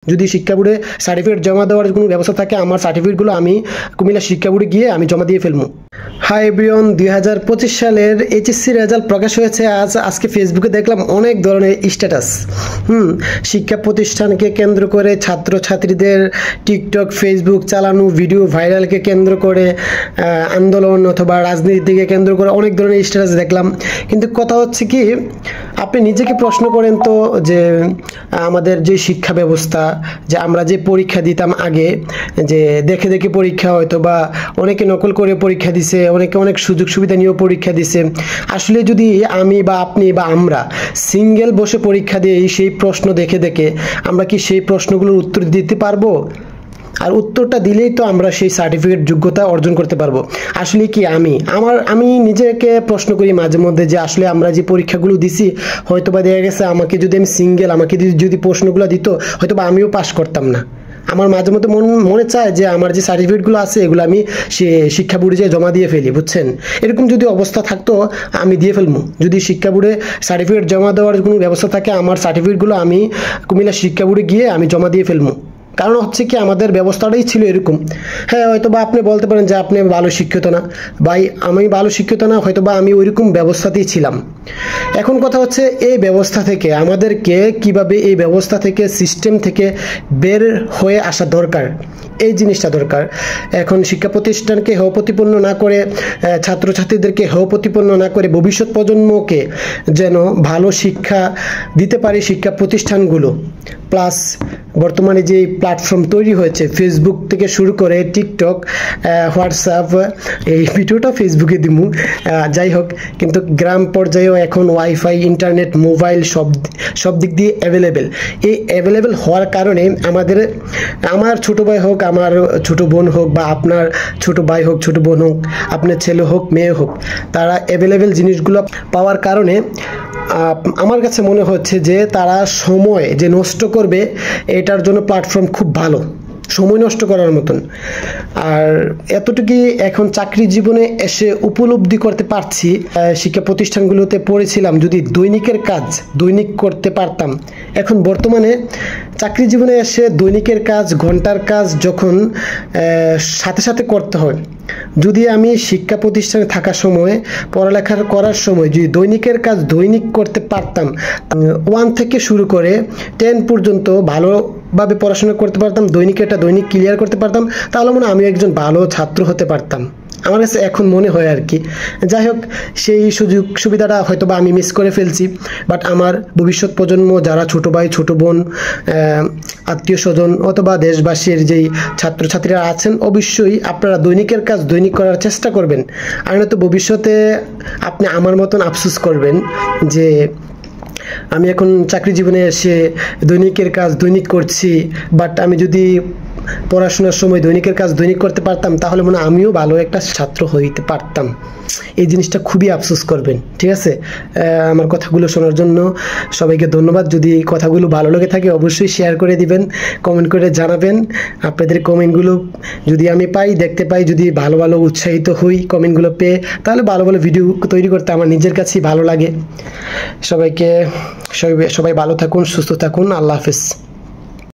যদি শিক্ষা বোর্ডে সার্টিফিকেট জমা দেওয়ার কোনো ব্যবস্থা থাকে আমার সার্টিফিকেটগুলো আমি কুমিল্লা শিক্ষা বোর্ডে গিয়ে আমি জমা দিয়ে ফেলবো। হাই এভরিওয়ান, 2025 সালের এইচএসসি রেজাল্ট প্রকাশ হয়েছে। আজকে ফেসবুকে দেখলাম অনেক ধরনের স্ট্যাটাস। শিক্ষা প্রতিষ্ঠানকে কেন্দ্র করে ছাত্রছাত্রীদের টিকটক ফেসবুক চালানো ভিডিও ভাইরালকে কেন্দ্র করে আন্দোলন অথবা রাজনীতিকে কেন্দ্র করে অনেক ধরনের স্ট্যাটাস দেখলাম। কিন্তু কথা হচ্ছে কি, আপনি নিজেকে প্রশ্ন করেন তো যে আমাদের যে শিক্ষা ব্যবস্থা, যে আমরা যে পরীক্ষা দিতাম আগে, যে দেখে দেখে পরীক্ষা, হয়তো বা অনেকে নকল করে পরীক্ষা দিছে, অনেকে অনেক সুযোগ সুবিধা নিয়েও পরীক্ষা দিছে। আসলে যদি আমি বা আপনি বা আমরা সিঙ্গেল বসে পরীক্ষা দিয়ে সেই প্রশ্ন দেখে দেখে আমরা কি সেই প্রশ্নগুলোর উত্তর দিতে পারবো? আর উত্তরটা দিলেই তো আমরা সেই সার্টিফিকেট যোগ্যতা অর্জন করতে পারবো। আসলে কি আমি নিজেকে প্রশ্ন করি মাঝে মধ্যে যে আসলে আমরা যে পরীক্ষাগুলো দিছি, হয়তো বা দেখা গেছে আমাকে যদি আমি সিঙ্গেল আমাকে যদি প্রশ্নগুলো দিত, হয়তো বা আমিও পাস করতাম না। আমার মাঝে মধ্যে মনে চায় যে আমার যে সার্টিফিকেটগুলো আছে এগুলো আমি সে শিক্ষা বোর্ডে যেয়ে জমা দিয়ে ফেলি, বুঝছেন? এরকম যদি অবস্থা থাকতো আমি দিয়ে ফেলবো। যদি শিক্ষা বোর্ডে সার্টিফিকেট জমা দেওয়ার কোনো ব্যবস্থা থাকে আমার সার্টিফিকেটগুলো আমি কুমিল্লা শিক্ষা বোর্ডে গিয়ে আমি জমা দিয়ে ফেলবো। কারণ হচ্ছে কি, আমাদের ব্যবস্থাটাই ছিল এরকম। হ্যাঁ, হয়তো বা আপনি বলতে পারেন যে আপনি ভালো শিক্ষিত না। ভাই, আমি ভালো শিক্ষিত না, হয়তো বা আমি ওইরকম ব্যবস্থাতেই ছিলাম। এখন কথা হচ্ছে এই ব্যবস্থা থেকে আমাদেরকে কিভাবে এই ব্যবস্থা থেকে সিস্টেম থেকে বের হয়ে আসা দরকার, এই জিনিসটা দরকার। এখন শিক্ষা প্রতিষ্ঠানকে হেয় প্রতিপন্ন না করে, ছাত্রছাত্রীদেরকে হেয় প্রতিপন্ন না করে ভবিষ্যৎ প্রজন্মকে যেন ভালো শিক্ষা দিতে পারে শিক্ষা প্রতিষ্ঠানগুলো। প্লাস বর্তমানে যে প্ল্যাটফর্ম তৈরি হয়েছে, ফেসবুক থেকে শুরু করে টিকটক, হোয়াটসঅ্যাপ, এই ভিডিওটা ফেসবুকে দিমু, যাই হোক, কিন্তু গ্রাম পর্যায়েও এখন ওয়াইফাই, ইন্টারনেট, মোবাইল সব দিক দিয়ে অ্যাভেলেবেল। এই অ্যাভেলেবেল হওয়ার কারণে আমার ছোটো ভাই হোক, আমার ছোটো বোন হোক, বা আপনার ছোটো ভাই হোক, ছোটো বোন হোক, আপনার ছেলে হোক, মেয়ে হোক, তারা অ্যাভেলেবেল জিনিসগুলো পাওয়ার কারণে আমার কাছে মনে হচ্ছে যে তারা সময় যে নষ্ট করবে এটার জন্য প্ল্যাটফর্ম খুব ভালো, সময় নষ্ট করার মতন। আর এতটুকুই এখন চাকরি জীবনে এসে উপলব্ধি করতে পারছি। শিক্ষা প্রতিষ্ঠানগুলোতে পড়েছিলাম, যদি দৈনিকের কাজ দৈনিক করতে পারতাম। এখন বর্তমানে চাকরি জীবনে এসে দৈনিকের কাজ, ঘন্টার কাজ যখন সাথে সাথে করতে হয়, যদি আমি শিক্ষা প্রতিষ্ঠানে থাকার সময়, পড়ালেখা করার সময় যদি দৈনিকের কাজ দৈনিক করতে পারতাম, 1 থেকে শুরু করে 10 পর্যন্ত ভালোভাবে পড়াশোনা করতে পারতাম, দৈনিক ক্লিয়ার করতে পারতাম, তাহলে মনে হয় আমি একজন ভালো ছাত্র হতে পারতাম। আমার কাছে এখন মনে হয় আর কি। যাই হোক, সেই সুযোগ সুবিধাটা হয়তো বা আমি মিস করে ফেলছি। বাট আমার ভবিষ্যৎ প্রজন্ম, যারা ছোটো ভাই ছোটো বোন, আত্মীয় স্বজন অথবা দেশবাসীর যেই ছাত্রছাত্রীরা আছেন, অবশ্যই আপনারা দৈনিকের কাজ দৈনিক করার চেষ্টা করবেন। আর নয়তো ভবিষ্যতে আপনি আমার মতন আফসোস করবেন যে আমি এখন চাকরি জীবনে এসে দৈনিকের কাজ দৈনিক করছি, বাট আমি যদি পড়াশোনার সময় দৈনিকের কাজ দৈনিক করতে পারতাম, তাহলে মনে হয় আমিও ভালো একটা ছাত্র হইতে পারতাম। এই জিনিসটা খুবই আফসোস করবেন। ঠিক আছে, আমার কথাগুলো শোনার জন্য সবাইকে ধন্যবাদ। যদি কথাগুলো ভালো লেগে থাকে অবশ্যই শেয়ার করে দিবেন, কমেন্ট করে জানাবেন। আপনাদের কমেন্টগুলো যদি আমি দেখতে পাই, যদি ভালো ভালো উৎসাহিত হই কমেন্টগুলো পেয়ে, তাহলে ভালো ভালো ভিডিও তৈরি করতে আমার নিজের কাছেই ভালো লাগে। সবাই ভালো থাকুন, সুস্থ থাকুন। আল্লাহ হাফেজ।